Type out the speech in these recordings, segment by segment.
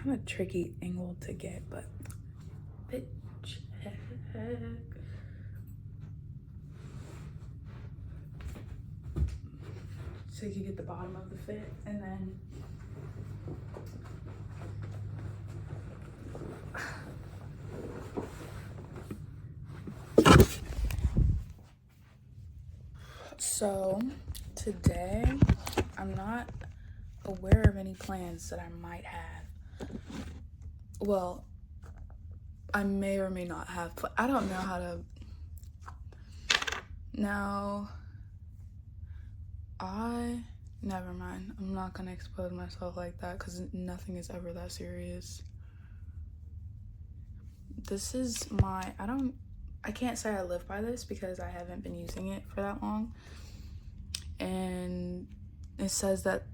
kind of tricky angle to get, but fit check. So you can get the bottom of the fit, and then so today I'm not aware of any plans that I might have. Well, I may or may not have. I don't know how to. Now, never mind. I'm not gonna expose myself like that because nothing is ever that serious. This is I can't say I live by this because I haven't been using it for that long. And it says that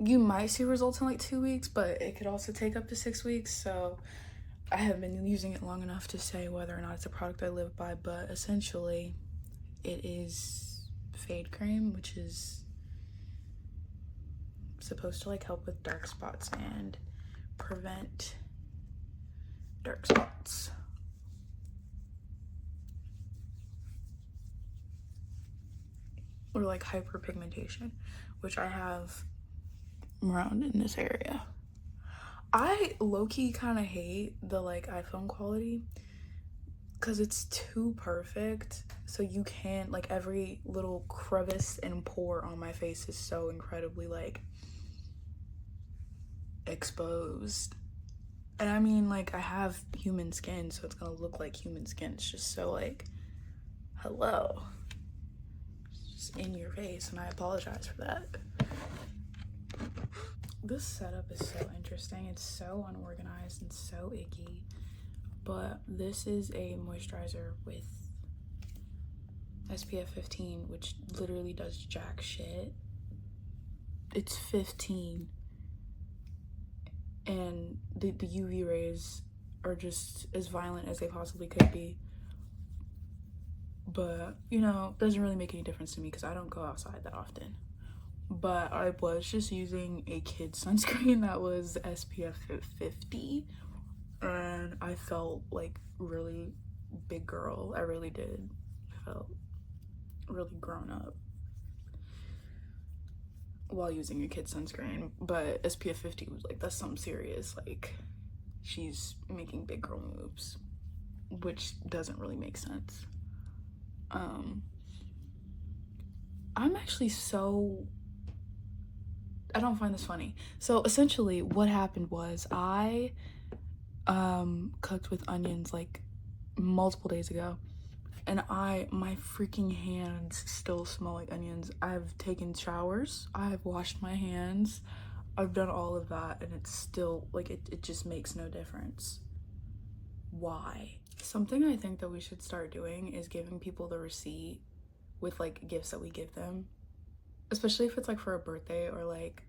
you might see results in like 2 weeks, but it could also take up to 6 weeks. So I haven't been using it long enough to say whether or not it's a product I live by, but essentially it is fade cream, which is supposed to like help with dark spots and prevent dark spots. Or like hyperpigmentation, which I have around in this area. I low-key kind of hate the like iPhone quality because it's too perfect. So you can't, like, every little crevice and pore on my face is so incredibly like exposed. And I mean, like, I have human skin, so it's gonna look like human skin. It's just so like, hello, it's just in your face, and I apologize for that. This setup is so interesting. It's so unorganized and so icky. But this is a moisturizer with SPF 15, which literally does jack shit. It's 15. And the UV rays are just as violent as they possibly could be. But, you know, it doesn't really make any difference to me because I don't go outside that often. But I was just using a kid sunscreen that was SPF 50, and I felt like really big girl. I really did. I felt really grown up while using a kid sunscreen. But SPF 50 was like, that's something serious. Like, she's making big girl moves, which doesn't really make sense. I'm actually I don't find this funny. So essentially what happened was I cooked with onions like multiple days ago, and my freaking hands still smell like onions. I've taken showers, I've washed my hands, I've done all of that, and it's still like it just makes no difference. Why? Something I think that we should start doing is giving people the receipt with like gifts that we give them, especially if it's like for a birthday or like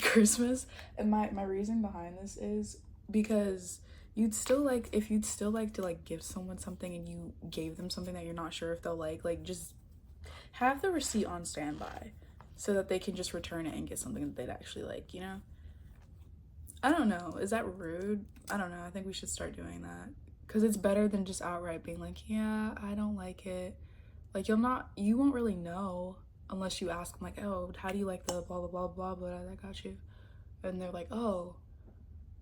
Christmas. And my reason behind this is because if you'd still like to like give someone something and you gave them something that you're not sure if they'll like just have the receipt on standby so that they can just return it and get something that they'd actually like, you know? I don't know, is that rude? I don't know. I think we should start doing that because it's better than just outright being like, yeah, I don't like it. Like, you won't really know unless you ask them, like, oh, how do you like the blah, blah, blah, blah, blah, that I got you? And they're like, oh,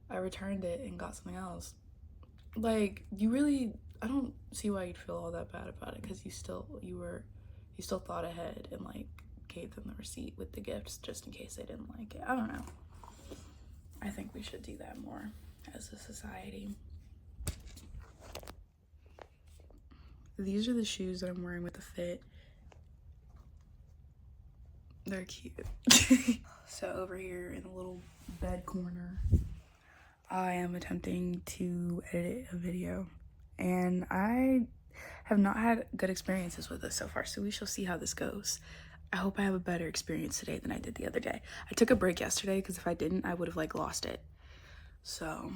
I returned it and got something else. Like, I don't see why you'd feel all that bad about it because you still thought ahead and, like, gave them the receipt with the gifts just in case they didn't like it. I don't know. I think we should do that more as a society. These are the shoes that I'm wearing with the fit. They're cute. So over here in the little bed corner, I am attempting to edit a video, and I have not had good experiences with this so far, so we shall see how this goes. I hope I have a better experience today than I did the other day. I took a break yesterday because if I didn't, I would have like lost it. So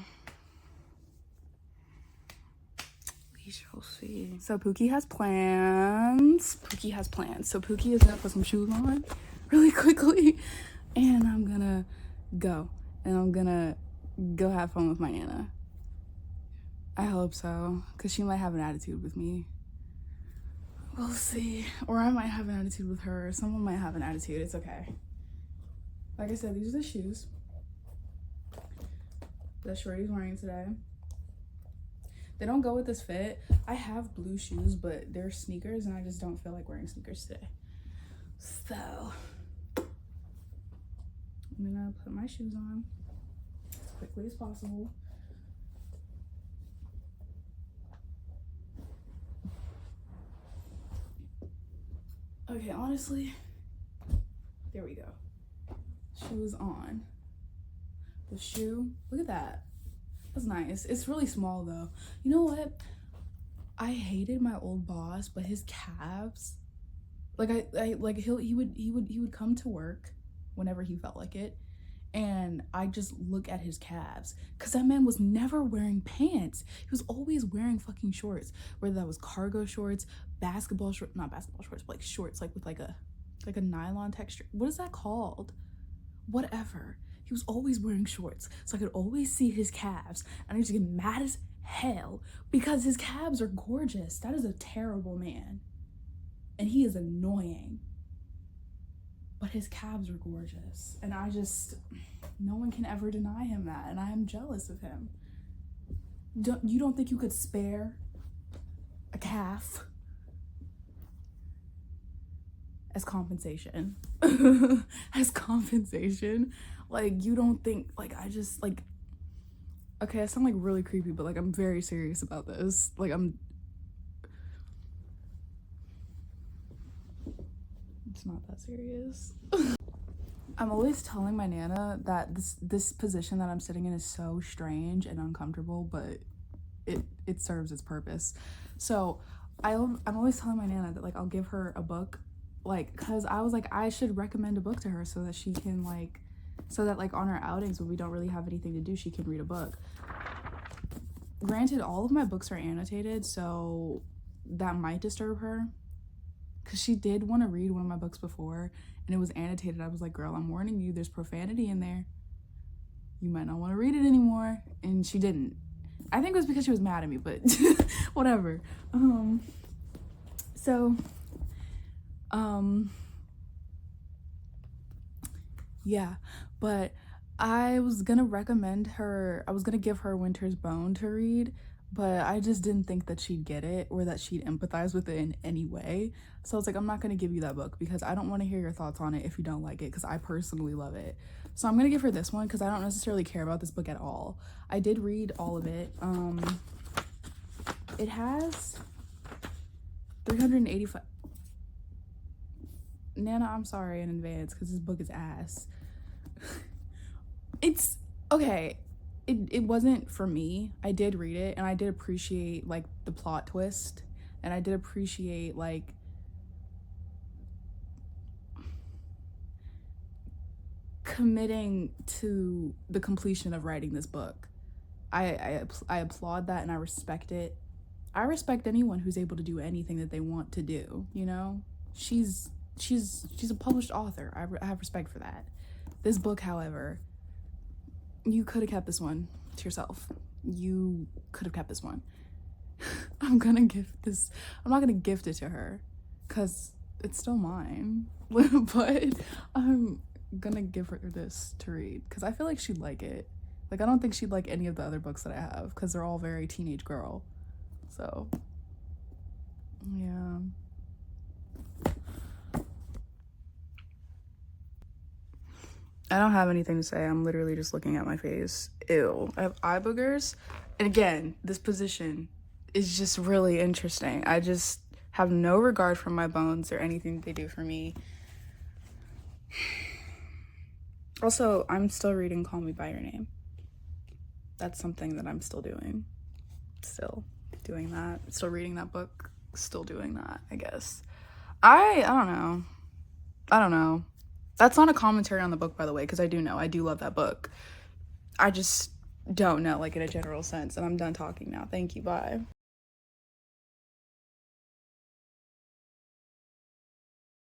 we shall see. So Pookie has plans. So Pookie is gonna put some shoes on really quickly, and I'm gonna go. and I'm gonna go have fun with my Nana. I hope so, because she might have an attitude with me. We'll see. Or I might have an attitude with her. Someone might have an attitude. It's okay. Like I said, these are the shoes that Shorty's wearing today. They don't go with this fit. I have blue shoes, but they're sneakers, and I just don't feel like wearing sneakers today. So, I'm gonna put my shoes on as quickly as possible. Okay, honestly, there we go. Shoes on. The shoe, look at that. That's nice. It's really small though. You know what? I hated my old boss, but his calves, like he would come to work whenever he felt like it, and I just look at his calves, because that man was never wearing pants. He was always wearing fucking shorts, whether that was cargo shorts, basketball shorts, not basketball shorts, but like shorts like with like a nylon texture. What is that called? Whatever. He was always wearing shorts, so I could always see his calves, and I used to get mad as hell because his calves are gorgeous. That is a terrible man, and he is annoying, but his calves are gorgeous, and no one can ever deny him that, and I am jealous of him. You don't think you could spare a calf as compensation? As compensation? Like, you don't think, like, okay, I sound like really creepy, but like, I'm very serious about this. Like, it's not that serious. I'm always telling my Nana that this position that I'm sitting in is so strange and uncomfortable, but it serves its purpose. So I'm always telling my Nana that, like, I'll give her a book, like, because I was like, I should recommend a book to her so that she can, like, so that, like, on our outings when we don't really have anything to do, she can read a book. Granted, all of my books are annotated, so that might disturb her, because she did want to read one of my books before, and it was annotated. I was like, girl, I'm warning you, there's profanity in there. You might not want to read it anymore. And she didn't. I think it was because she was mad at me, but whatever. Yeah, but I was gonna give her Winter's Bone to read, but I just didn't think that she'd get it or that she'd empathize with it in any way. So I was like, I'm not gonna give you that book because I don't want to hear your thoughts on it if you don't like it, because I personally love it. So I'm gonna give her this one because I don't necessarily care about this book at all. I did read all of it. It has 385. Nana, I'm sorry in advance because this book is ass. It's okay. It wasn't for me. I did read it and I did appreciate, like, the plot twist, and I did appreciate, like, committing to the completion of writing this book. I applaud that and I respect it. I respect anyone who's able to do anything that they want to do, you know? She's a published author. I have respect for that. This book, however, you could have kept this one to yourself. You could have kept this one. I'm not gonna gift it to her because it's still mine. But I'm gonna give her this to read because I feel like she'd like it. Like, I don't think she'd like any of the other books that I have because they're all very teenage girl. So, yeah. I don't have anything to say. I'm literally just looking at my face. Ew. I have eye boogers. And again, this position is just really interesting. I just have no regard for my bones or anything they do for me. Also, I'm still reading Call Me By Your Name. That's something that I'm still doing. Still doing that. Still reading that book. Still doing that, I guess. I don't know. That's not a commentary on the book, by the way, because I do love that book. I just don't know, like, in a general sense. And I'm done talking now. Thank you. Bye.